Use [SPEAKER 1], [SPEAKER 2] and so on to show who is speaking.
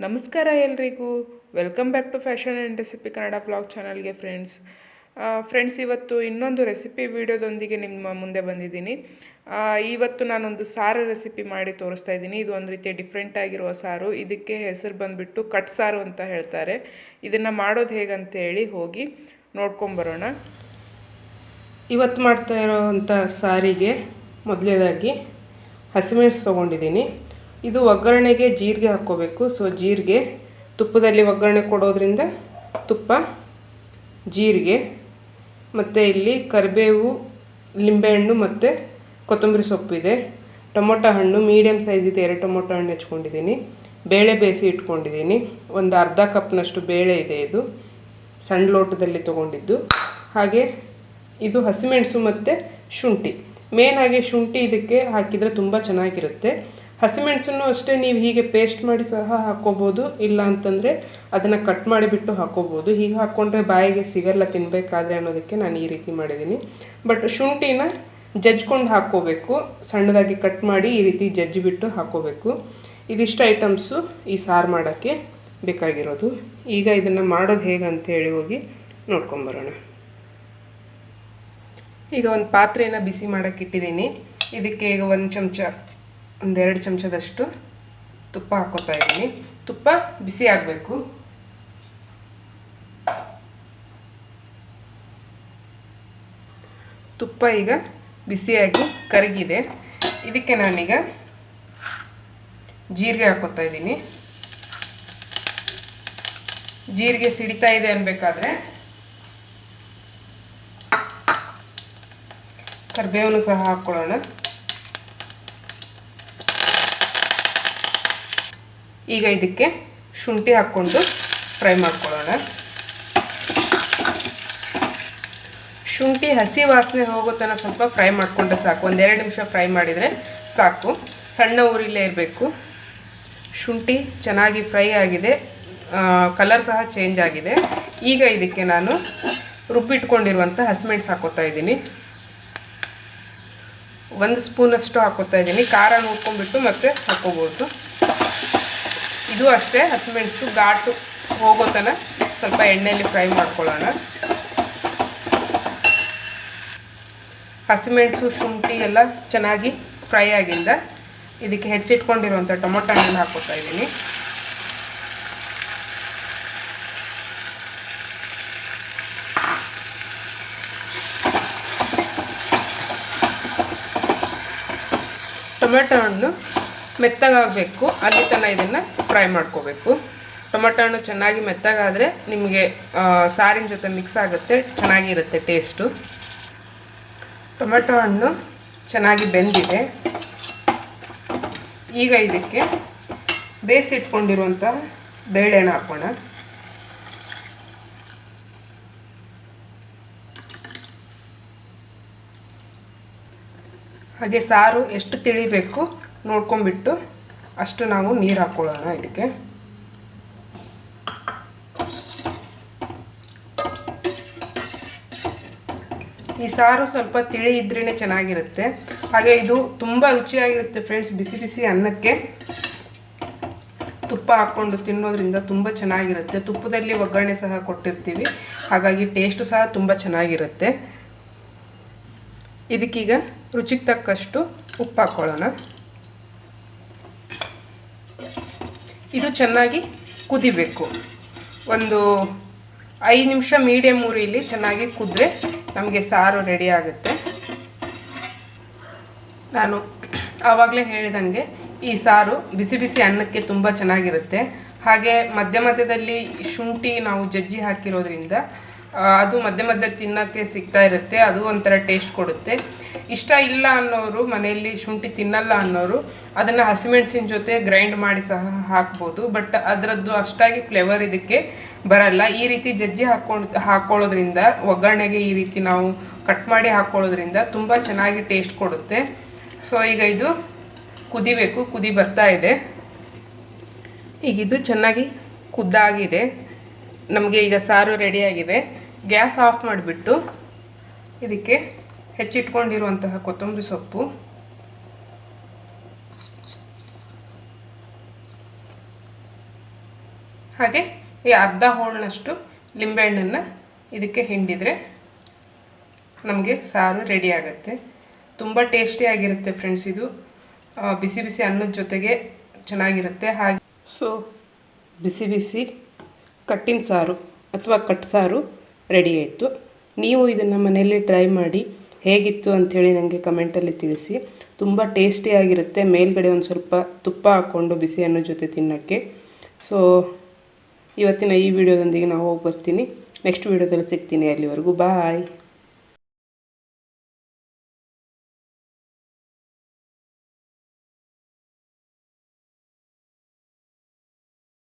[SPEAKER 1] ನಮಸ್ಕಾರ ಎಲ್ರಿಗೂ. Welcome back to fashion and recipe Kannada blog ಚಾನಲ್ಗೆ ಫ್ರೆಂಡ್ಸ್ ಇವತ್ತು ಇನ್ನೊಂದು ರೆಸಿಪಿ ವಿಡಿಯೋದೊಂದಿಗೆ ನಿಮ್ಮ ಮುಂದೆ ಬಂದಿದ್ದೀನಿ. ಇವತ್ತು ನಾನೊಂದು ಸಾರು ರೆಸಿಪಿ ಮಾಡಿ ತೋರಿಸ್ತಾ ಇದ್ದೀನಿ. ಇದು ಒಂದು ರೀತಿಯ ಡಿಫ್ರೆಂಟ್ ಆಗಿರುವ ಸಾರು. ಇದಕ್ಕೆ ಹೆಸರು ಬಂದುಬಿಟ್ಟು ಕಟ್ ಸಾರು ಅಂತ ಹೇಳ್ತಾರೆ. ಇದನ್ನು ಮಾಡೋದು ಹೇಗಂತ ಹೇಳಿ ಹೋಗಿ ನೋಡ್ಕೊಂಬರೋಣ. ಇವತ್ತು ಮಾಡ್ತಾ ಇರೋವಂಥ ಸಾರಿಗೆ ಮೊದಲನೇದಾಗಿ ಹಸಿಮೆಣಸು ತೊಗೊಂಡಿದ್ದೀನಿ. ಇದು ಒಗ್ಗರಣೆಗೆ ಜೀರಿಗೆ ಹಾಕ್ಕೋಬೇಕು. ಸೊ ಜೀರಿಗೆ ತುಪ್ಪದಲ್ಲಿ ಒಗ್ಗರಣೆ ಕೊಡೋದ್ರಿಂದ ತುಪ್ಪ, ಜೀರಿಗೆ, ಮತ್ತು ಇಲ್ಲಿ ಕರಿಬೇವು, ಲಿಂಬೆಹಣ್ಣು ಮತ್ತು ಕೊತ್ತಂಬರಿ ಸೊಪ್ಪಿದೆ. ಟೊಮೊಟೊ ಹಣ್ಣು ಮೀಡಿಯಮ್ ಸೈಜ್ ಇದೆ, 2 ಟೊಮೊಟೊ ಹಣ್ಣು ಹೆಚ್ಕೊಂಡಿದ್ದೀನಿ. ಬೇಳೆ ಬೇಯಿಸಿ ಇಟ್ಕೊಂಡಿದ್ದೀನಿ. ಒಂದು ಅರ್ಧ ಕಪ್ನಷ್ಟು ಬೇಳೆ ಇದೆ. ಇದು ಸಣ್ಣ ಲೋಟದಲ್ಲಿ ತೊಗೊಂಡಿದ್ದು. ಹಾಗೆ ಇದು ಹಸಿಮೆಣಸು ಮತ್ತು ಶುಂಠಿ. ಮೇನಾಗಿ ಶುಂಠಿ ಇದಕ್ಕೆ ಹಾಕಿದರೆ ತುಂಬ ಚೆನ್ನಾಗಿರುತ್ತೆ. ಹಸಿಮೆಣಸನ್ನು ಅಷ್ಟೇ ನೀವು ಹೀಗೆ ಪೇಸ್ಟ್ ಮಾಡಿ ಸಹ ಹಾಕ್ಕೋಬೋದು, ಇಲ್ಲ ಅಂತಂದರೆ ಅದನ್ನು ಕಟ್ ಮಾಡಿಬಿಟ್ಟು ಹಾಕ್ಕೋಬೋದು. ಹೀಗೆ ಹಾಕ್ಕೊಂಡ್ರೆ ಬಾಯಿಗೆ ಸಿಗಲ್ಲ ತಿನ್ನಬೇಕಾದ್ರೆ ಅನ್ನೋದಕ್ಕೆ ನಾನು ಈ ರೀತಿ ಮಾಡಿದ್ದೀನಿ. ಬಟ್ ಶುಂಠಿನ ಜಜ್ಕೊಂಡು ಹಾಕ್ಕೋಬೇಕು. ಸಣ್ಣದಾಗಿ ಕಟ್ ಮಾಡಿ ಈ ರೀತಿ ಜಜ್ಜಿಬಿಟ್ಟು ಹಾಕ್ಕೋಬೇಕು. ಇದಿಷ್ಟು ಐಟಮ್ಸು ಈ ಸಾರು ಮಾಡೋಕ್ಕೆ ಬೇಕಾಗಿರೋದು. ಈಗ ಇದನ್ನು ಮಾಡೋದು ಹೇಗೆ ಅಂತೇಳಿ ಹೋಗಿ ನೋಡ್ಕೊಂಬರೋಣ. ಈಗ ಒಂದು ಪಾತ್ರೆಯನ್ನು ಬಿಸಿ ಮಾಡೋಕ್ಕೆ ಇಟ್ಟಿದ್ದೀನಿ. ಇದಕ್ಕೆ ಈಗ ಒಂದು 2 ಚಮಚದಷ್ಟು ತುಪ್ಪ ಹಾಕ್ಕೋತಾ ಇದ್ದೀನಿ. ತುಪ್ಪ ಬಿಸಿ ಆಗಬೇಕು. ತುಪ್ಪ ಈಗ ಬಿಸಿಯಾಗಿ ಕರಗಿದೆ. ಇದಕ್ಕೆ ನಾನೀಗ ಜೀರಿಗೆ ಹಾಕ್ಕೋತಾ ಇದ್ದೀನಿ. ಜೀರಿಗೆ ಸಿಡಿತಾ ಇದೆ ಅನ್ಬೇಕಾದ್ರೆ ಕರಿಬೇವನ್ನು ಸಹ ಹಾಕ್ಕೊಳ್ಳೋಣ. ಈಗ ಇದಕ್ಕೆ ಶುಂಠಿ ಹಾಕ್ಕೊಂಡು ಫ್ರೈ ಮಾಡ್ಕೊಳ್ಳೋಣ. ಶುಂಠಿ ಹಸಿ ವಾಸನೆ ಹೋಗೋ ತನಕ ಸ್ವಲ್ಪ ಫ್ರೈ ಮಾಡಿಕೊಂಡ್ರೆ ಸಾಕು. 1-2 ನಿಮಿಷ ಫ್ರೈ ಮಾಡಿದರೆ ಸಾಕು. ಸಣ್ಣ ಉರಿಲೇ ಇರಬೇಕು. ಶುಂಠಿ ಚೆನ್ನಾಗಿ ಫ್ರೈ ಆಗಿದೆ, ಕಲರ್ ಸಹ ಚೇಂಜ್ ಆಗಿದೆ. ಈಗ ಇದಕ್ಕೆ ನಾನು ರುಬ್ಬಿಟ್ಕೊಂಡಿರುವಂಥ ಹಸಿಮೆಣಸು ಹಾಕ್ಕೋತಾ ಇದ್ದೀನಿ. 1 ಸ್ಪೂನಷ್ಟು ಹಾಕ್ಕೋತಾ ಇದ್ದೀನಿ. ಖಾರ ನೋಡ್ಕೊಂಡ್ಬಿಟ್ಟು ಮತ್ತೆ ಹಾಕ್ಕೋಬೋದು. ಇದು ಅಷ್ಟೇ, ಹಸಿಮೆಣಸು ಘಾಟು ಹೋಗೋ ತನಕ ಸ್ವಲ್ಪ ಎಣ್ಣೆಯಲ್ಲಿ ಫ್ರೈ ಮಾಡ್ಕೊಳ್ಳೋಣ. ಹಸಿಮೆಣಸು ಶುಂಠಿ ಎಲ್ಲ ಚೆನ್ನಾಗಿ ಫ್ರೈ ಆಗಿಂದ ಇದಕ್ಕೆ ಹೆಚ್ಚಿಟ್ಕೊಂಡಿರುವಂಥ ಟೊಮೊಟೊ ಹಣ್ಣನ್ನು ಹಾಕ್ಕೋತಾ ಇದ್ದೀನಿ. ಟೊಮೆಟೊ ಹಣ್ಣು ಮೆತ್ತಗಾಗಬೇಕು, ಅಲ್ಲಿ ತನಕ ಇದನ್ನು ಫ್ರೈ ಮಾಡ್ಕೋಬೇಕು. ಟೊಮೆಟೊ ಹಣ್ಣು ಚೆನ್ನಾಗಿ ಮೆತ್ತಗಾದರೆ ನಿಮಗೆ ಸಾರಿನ ಜೊತೆ ಮಿಕ್ಸ್ ಆಗುತ್ತೆ, ಚೆನ್ನಾಗಿರುತ್ತೆ ಟೇಸ್ಟು. ಟೊಮೆಟೊ ಹಣ್ಣು ಚೆನ್ನಾಗಿ ಬೆಂದಿದೆ. ಈಗ ಇದಕ್ಕೆ ಬೇಯಿಸಿಟ್ಕೊಂಡಿರುವಂಥ ಬೇಳೆನ ಹಾಕೋಣ. ಹಾಗೆ ಸಾರು ಎಷ್ಟು ತಿಳಿಬೇಕು ನೋಡ್ಕೊಂಬಿಟ್ಟು ಅಷ್ಟು ನಾವು ನೀರು ಹಾಕ್ಕೊಳ್ಳೋಣ. ಇದಕ್ಕೆ ಈ ಸಾರು ಸ್ವಲ್ಪ ತಿಳಿ ಇದ್ರೇ ಚೆನ್ನಾಗಿರುತ್ತೆ. ಹಾಗೆ ಇದು ತುಂಬ ರುಚಿಯಾಗಿರುತ್ತೆ ಫ್ರೆಂಡ್ಸ್. ಬಿಸಿ ಬಿಸಿ ಅನ್ನಕ್ಕೆ ತುಪ್ಪ ಹಾಕ್ಕೊಂಡು ತಿನ್ನೋದ್ರಿಂದ ತುಂಬ ಚೆನ್ನಾಗಿರುತ್ತೆ. ತುಪ್ಪದಲ್ಲಿ ಒಗ್ಗರಣೆ ಸಹ ಕೊಟ್ಟಿರ್ತೀವಿ, ಹಾಗಾಗಿ ಟೇಸ್ಟು ಸಹ ತುಂಬ ಚೆನ್ನಾಗಿರುತ್ತೆ. ಇದಕ್ಕೀಗ ರುಚಿಗೆ ತಕ್ಕಷ್ಟು ಉಪ್ಪು ಹಾಕ್ಕೊಳ್ಳೋಣ. ಇದು ಚೆನ್ನಾಗಿ ಕುದಿಬೇಕು. ಒಂದು 5 ನಿಮಿಷ ಮೀಡಿಯಮ್ ಉರಿಯಲ್ಲಿ ಚೆನ್ನಾಗಿ ಕುದ್ರೆ ನಮಗೆ ಸಾರು ರೆಡಿ ಆಗುತ್ತೆ. ನಾನು ಆವಾಗಲೇ ಹೇಳಿದಂಗೆ ಈ ಸಾರು ಬಿಸಿ ಬಿಸಿ ಅನ್ನಕ್ಕೆ ತುಂಬ ಚೆನ್ನಾಗಿರುತ್ತೆ. ಹಾಗೆ ಮಧ್ಯ ಮಧ್ಯದಲ್ಲಿ ಶುಂಠಿ ನಾವು ಜಜ್ಜಿ ಹಾಕಿರೋದ್ರಿಂದ ಅದು ಮಧ್ಯ ಮಧ್ಯ ತಿನ್ನೋಕ್ಕೆ ಸಿಗ್ತಾ ಇರುತ್ತೆ. ಅದು ಒಂಥರ ಟೇಸ್ಟ್ ಕೊಡುತ್ತೆ. ಇಷ್ಟ ಇಲ್ಲ ಅನ್ನೋರು, ಮನೆಯಲ್ಲಿ ಶುಂಠಿ ತಿನ್ನಲ್ಲ ಅನ್ನೋರು ಅದನ್ನು ಹಸಿಮೆಣಸಿನ ಜೊತೆ ಗ್ರೈಂಡ್ ಮಾಡಿ ಸಹ ಹಾಕ್ಬೋದು. ಬಟ್ ಅದರದ್ದು ಅಷ್ಟಾಗಿ ಫ್ಲೇವರ್ ಇದಕ್ಕೆ ಬರಲ್ಲ. ಈ ರೀತಿ ಜಜ್ಜಿ ಹಾಕ್ಕೊಳ್ಳೋದ್ರಿಂದ, ಒಗ್ಗರಣೆಗೆ ಈ ರೀತಿ ನಾವು ಕಟ್ ಮಾಡಿ ಹಾಕ್ಕೊಳ್ಳೋದ್ರಿಂದ ತುಂಬ ಚೆನ್ನಾಗಿ ಟೇಸ್ಟ್ ಕೊಡುತ್ತೆ. ಸೊ ಈಗ ಇದು ಕುದಿಬೇಕು. ಕುದಿ ಬರ್ತಾ ಇದೆ. ಈಗ ಇದು ಚೆನ್ನಾಗಿ ಕುದ್ದಾಗಿದೆ. ನಮಗೆ ಈಗ ಸಾರು ರೆಡಿಯಾಗಿದೆ. ಗ್ಯಾಸ್ ಆಫ್ ಮಾಡಿಬಿಟ್ಟು ಇದಕ್ಕೆ ಹೆಚ್ಚಿಟ್ಕೊಂಡಿರುವಂತಹ ಕೊತ್ತಂಬರಿ ಸೊಪ್ಪು, ಹಾಗೆ ಈ ಅರ್ಧ ಹೋಳನಷ್ಟು ಲಿಂಬೆಹಣ್ಣನ್ನು ಇದಕ್ಕೆ ಹಿಂಡಿದರೆ ನಮಗೆ ಸಾರು ರೆಡಿ ಆಗುತ್ತೆ. ತುಂಬ ಟೇಸ್ಟಿಯಾಗಿರುತ್ತೆ ಫ್ರೆಂಡ್ಸ್. ಇದು ಬಿಸಿ ಬಿಸಿ ಅನ್ನದ ಜೊತೆಗೆ ಚೆನ್ನಾಗಿರುತ್ತೆ. ಹಾಗೆ ಸೊ ಬಿಸಿ ಬಿಸಿ ಕಟ್ಟಿನ ಸಾರು ಅಥವಾ ಕಟ್ ಸಾರು ರೆಡಿ ಆಯಿತು. ನೀವು ಇದನ್ನು ಮನೆಯಲ್ಲಿ ಟ್ರೈ ಮಾಡಿ ಹೇಗಿತ್ತು ಅಂಥೇಳಿ ನನಗೆ ಕಮೆಂಟಲ್ಲಿ ತಿಳಿಸಿ. ತುಂಬ ಟೇಸ್ಟಿಯಾಗಿರುತ್ತೆ. ಮೇಲ್ಗಡೆ ಒಂದು ಸ್ವಲ್ಪ ತುಪ್ಪ ಹಾಕ್ಕೊಂಡು ಬಿಸಿ ಅನ್ನದ ಜೊತೆ ತಿನ್ನೋಕ್ಕೆ. ಸೊ ಇವತ್ತಿನ ಈ ವಿಡಿಯೋದೊಂದಿಗೆ ನಾವು ಹೋಗಿ ಬರ್ತೀನಿ. ನೆಕ್ಸ್ಟ್ ವಿಡಿಯೋದಲ್ಲಿ ಸಿಗ್ತೀನಿ. ಅಲ್ಲಿವರೆಗೂ ಬಾಯ್.